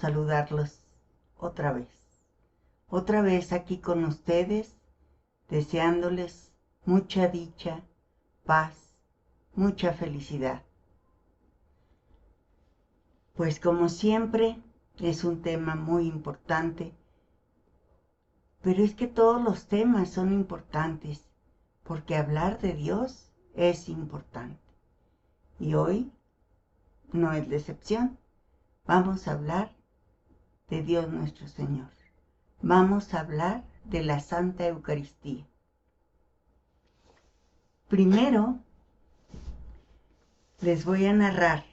saludarlos otra vez aquí con ustedes, deseándoles mucha dicha, paz, mucha felicidad. Pues como siempre, es un tema muy importante, pero es que todos los temas son importantes, porque hablar de Dios es importante. Y hoy no es la excepción. Vamos a hablar de Dios nuestro Señor. Vamos a hablar de la Santa Eucaristía. Primero, les voy a narrar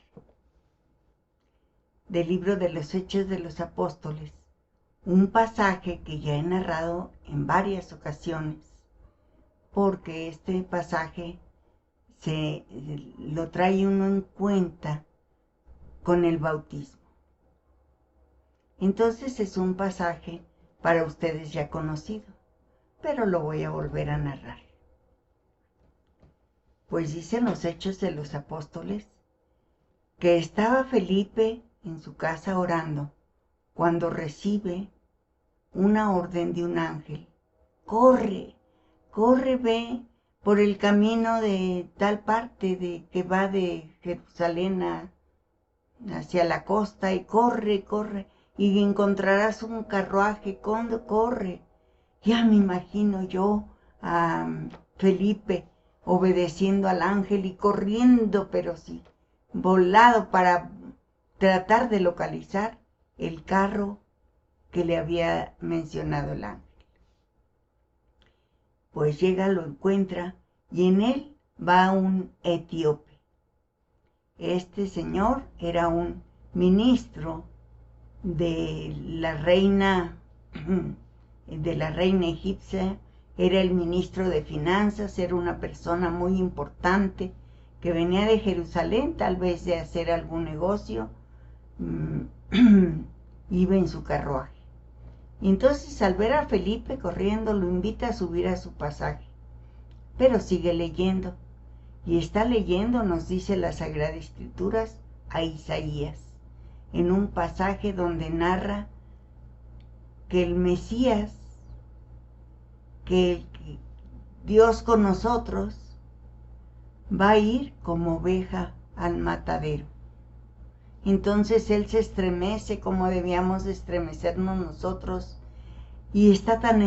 del libro de los Hechos de los Apóstoles un pasaje que ya he narrado en varias ocasiones, porque este pasaje lo trae uno en cuenta con el bautismo. Entonces es un pasaje para ustedes ya conocido, pero lo voy a volver a narrar. Pues dicen los Hechos de los Apóstoles que estaba Felipe en su casa orando cuando recibe una orden de un ángel. Corre, ve por el camino de tal parte que va de Jerusalén hacia la costa y corre, y encontrarás un carruaje, corre. Ya me imagino yo a Felipe obedeciendo al ángel y corriendo, pero sí, volado para tratar de localizar el carro que le había mencionado el ángel. Pues llega, lo encuentra y en él va un etíope. Este señor era un ministro de la reina egipcia, era el ministro de finanzas, era una persona muy importante que venía de Jerusalén, tal vez de hacer algún negocio, iba en su carruaje. Y entonces al ver a Felipe corriendo lo invita a subir a su pasaje, pero sigue leyendo, y está leyendo, nos dice la Sagrada Escrituras, a Isaías, en un pasaje donde narra que el Mesías, que Dios con nosotros, va a ir como oveja al matadero. Entonces él se estremece como debíamos de estremecernos nosotros, y está tan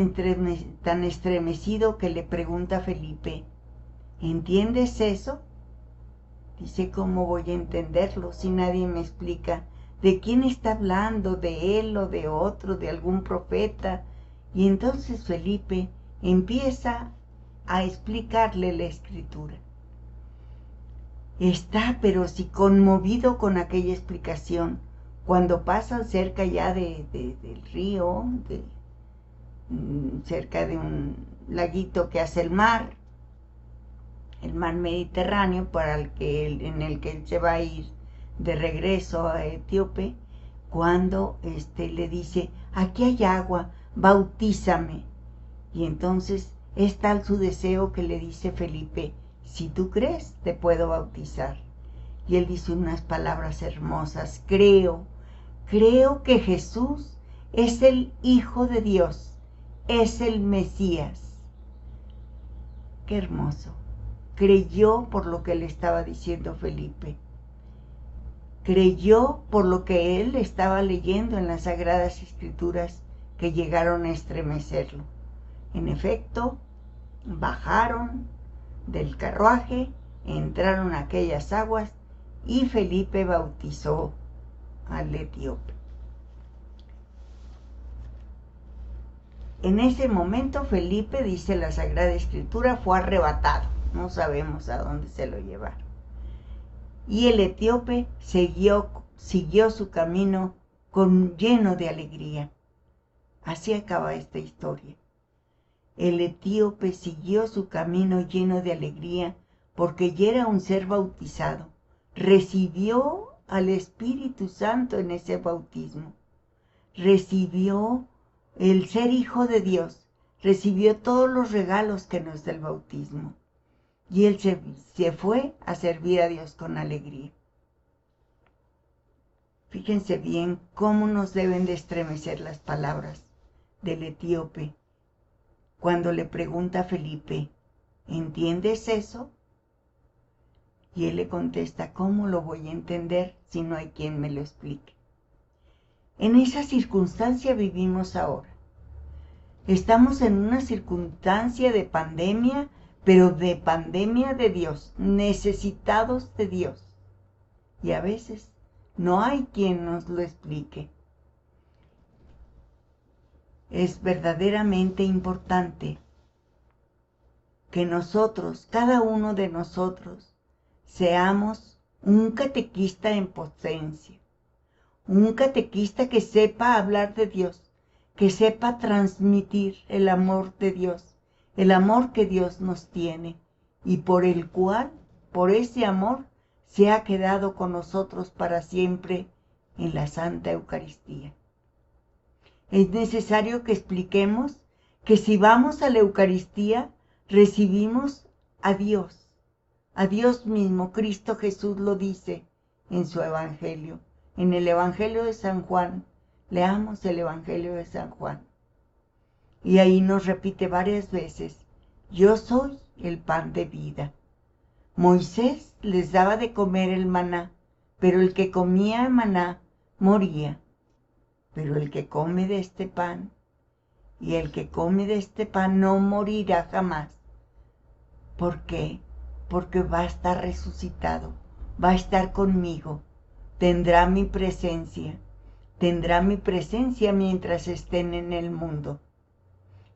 estremecido que le pregunta a Felipe, ¿entiendes eso? Dice, ¿cómo voy a entenderlo si nadie me explica de quién está hablando, de él o de otro, de algún profeta? Y entonces Felipe empieza a explicarle la Escritura. Está, pero sí, conmovido con aquella explicación. Cuando pasan cerca ya del río, cerca de un laguito que hace el mar Mediterráneo, en el que él se va a ir de regreso a Etíope, cuando le dice, aquí hay agua, bautízame. Y entonces es tal su deseo que le dice Felipe, si tú crees, te puedo bautizar. Y él dice unas palabras hermosas, creo que Jesús es el Hijo de Dios, es el Mesías. Qué hermoso. Creyó por lo que le estaba diciendo Felipe. Creyó por lo que él estaba leyendo en las Sagradas Escrituras que llegaron a estremecerlo. En efecto, bajaron del carruaje, entraron a aquellas aguas y Felipe bautizó al etíope. En ese momento Felipe, dice la Sagrada Escritura, fue arrebatado. No sabemos a dónde se lo llevaron. Y el etíope siguió su camino lleno de alegría. Así acaba esta historia. El etíope siguió su camino lleno de alegría porque ya era un ser bautizado. Recibió al Espíritu Santo en ese bautismo. Recibió el ser hijo de Dios. Recibió todos los regalos que nos da el bautismo. Y él se fue a servir a Dios con alegría. Fíjense bien cómo nos deben de estremecer las palabras del etíope cuando le pregunta a Felipe, ¿entiendes eso? Y él le contesta, ¿cómo lo voy a entender si no hay quien me lo explique? En esa circunstancia vivimos ahora. Estamos en una circunstancia de pandemia, pero de pandemia de Dios, necesitados de Dios. Y a veces no hay quien nos lo explique. Es verdaderamente importante que nosotros, cada uno de nosotros, seamos un catequista en potencia, un catequista que sepa hablar de Dios, que sepa transmitir el amor de Dios, el amor que Dios nos tiene y por el cual, por ese amor, se ha quedado con nosotros para siempre en la Santa Eucaristía. Es necesario que expliquemos que si vamos a la Eucaristía, recibimos a Dios mismo. Cristo Jesús lo dice en su Evangelio, en el Evangelio de San Juan. Leamos el Evangelio de San Juan. Y ahí nos repite varias veces, yo soy el pan de vida. Moisés les daba de comer el maná, pero el que comía maná moría. Pero el que come de este pan, y el que come de este pan no morirá jamás. ¿Por qué? Porque va a estar resucitado, va a estar conmigo, tendrá mi presencia mientras estén en el mundo.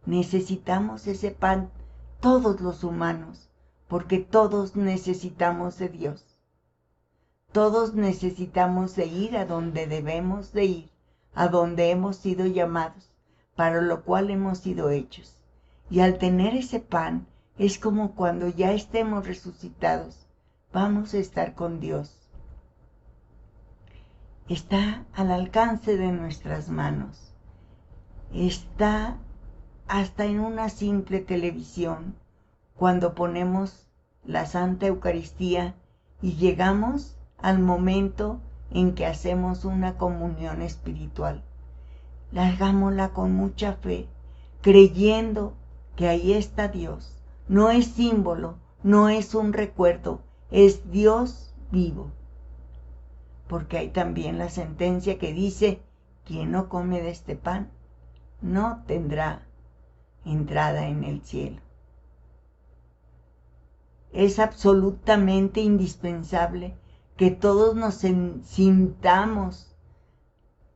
Necesitamos ese pan todos los humanos, porque todos necesitamos de Dios. Todos necesitamos de ir a donde debemos de ir, a donde hemos sido llamados, para lo cual hemos sido hechos. Y al tener ese pan, es como cuando ya estemos resucitados, vamos a estar con Dios. Está al alcance de nuestras manos. Está hasta en una simple televisión, cuando ponemos la Santa Eucaristía y llegamos al momento en que hacemos una comunión espiritual. Hagámosla con mucha fe, creyendo que ahí está Dios. No es símbolo, no es un recuerdo, es Dios vivo. Porque hay también la sentencia que dice, quien no come de este pan, no tendrá entrada en el cielo. Es absolutamente indispensable que todos nos sintamos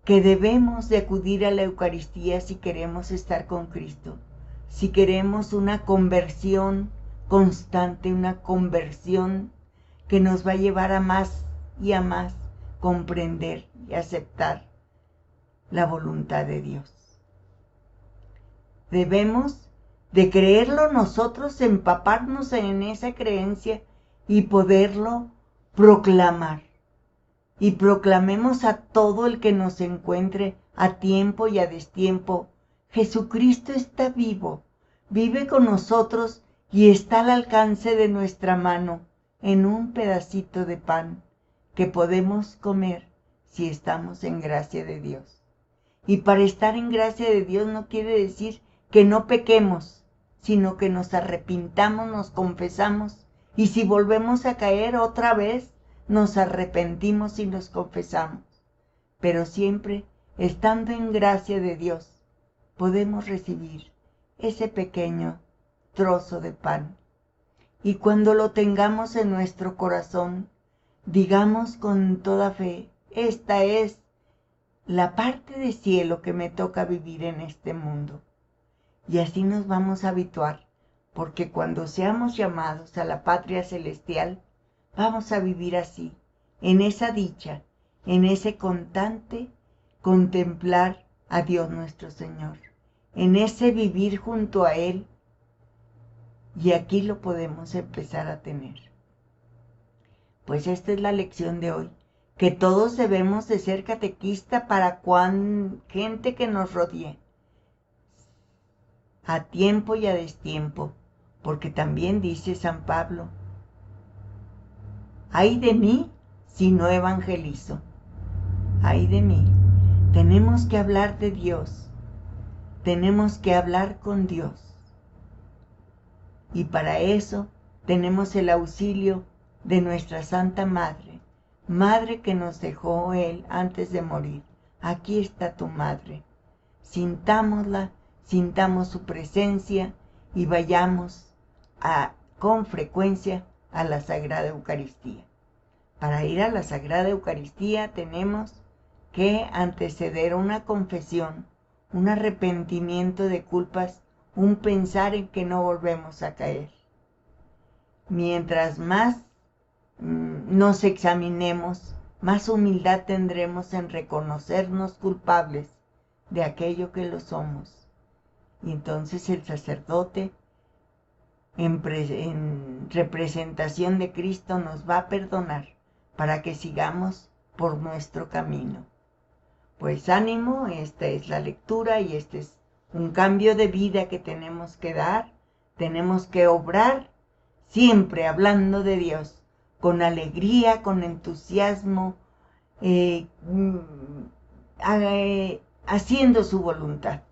que debemos de acudir a la Eucaristía si queremos estar con Cristo, si queremos una conversión constante, una conversión que nos va a llevar a más y a más comprender y aceptar la voluntad de Dios. Debemos de creerlo nosotros, empaparnos en esa creencia y poderlo proclamar. Y proclamemos a todo el que nos encuentre a tiempo y a destiempo, Jesucristo está vivo, vive con nosotros y está al alcance de nuestra mano en un pedacito de pan que podemos comer si estamos en gracia de Dios. Y para estar en gracia de Dios no quiere decir que no pequemos, sino que nos arrepintamos, nos confesamos, y si volvemos a caer otra vez, nos arrepentimos y nos confesamos. Pero siempre, estando en gracia de Dios, podemos recibir ese pequeño trozo de pan. Y cuando lo tengamos en nuestro corazón, digamos con toda fe, esta es la parte de cielo que me toca vivir en este mundo. Y así nos vamos a habituar, porque cuando seamos llamados a la patria celestial, vamos a vivir así, en esa dicha, en ese constante contemplar a Dios nuestro Señor, en ese vivir junto a Él, y aquí lo podemos empezar a tener. Pues esta es la lección de hoy, que todos debemos de ser catequistas para gente que nos rodee, a tiempo y a destiempo, porque también dice San Pablo, ay de mí si no evangelizo, ay de mí. Tenemos que hablar de Dios, tenemos que hablar con Dios. Y para eso tenemos el auxilio de nuestra Santa Madre, Madre que nos dejó Él antes de morir. Aquí está tu Madre. Sintámosla, sintamos su presencia y vayamos con frecuencia a la Sagrada Eucaristía. Para ir a la Sagrada Eucaristía tenemos que anteceder una confesión, un arrepentimiento de culpas, un pensar en que no volvemos a caer. Mientras más nos examinemos, más humildad tendremos en reconocernos culpables de aquello que lo somos. Y entonces el sacerdote, en representación de Cristo, nos va a perdonar para que sigamos por nuestro camino. Pues ánimo, esta es la lectura y este es un cambio de vida que tenemos que dar. Tenemos que obrar siempre hablando de Dios, con alegría, con entusiasmo, haciendo su voluntad.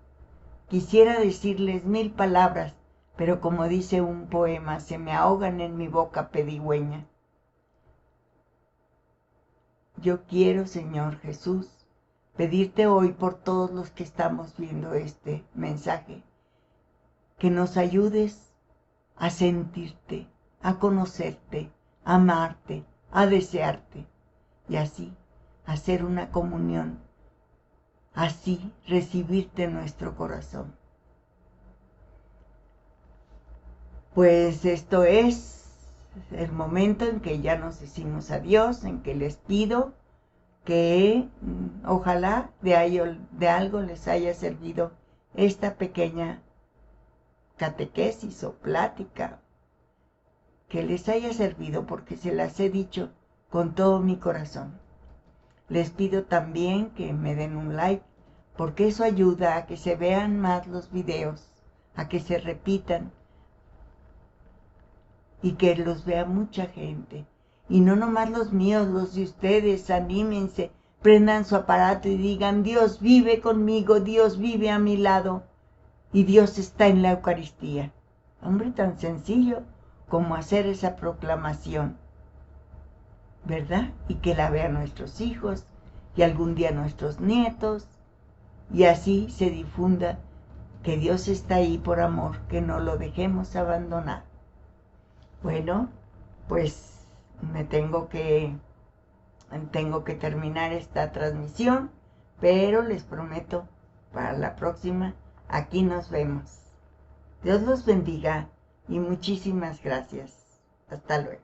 Quisiera decirles 1000 palabras, pero como dice un poema, se me ahogan en mi boca pedigüeña. Yo quiero, Señor Jesús, pedirte hoy por todos los que estamos viendo este mensaje, que nos ayudes a sentirte, a conocerte, a amarte, a desearte, y así hacer una comunión, así recibirte en nuestro corazón. Pues esto es el momento en que ya nos decimos adiós, en que les pido que ojalá de algo les haya servido esta pequeña catequesis o plática, que les haya servido porque se las he dicho con todo mi corazón. Les pido también que me den un like, porque eso ayuda a que se vean más los videos, a que se repitan y que los vea mucha gente. Y no nomás los míos, los de ustedes. Anímense, prendan su aparato y digan: Dios vive conmigo, Dios vive a mi lado y Dios está en la Eucaristía. Hombre, tan sencillo como hacer esa proclamación, ¿verdad? Y que la vean nuestros hijos y algún día nuestros nietos, y así se difunda que Dios está ahí por amor, que no lo dejemos abandonar. Bueno, pues tengo que terminar esta transmisión, pero les prometo, para la próxima, aquí nos vemos. Dios los bendiga y muchísimas gracias. Hasta luego.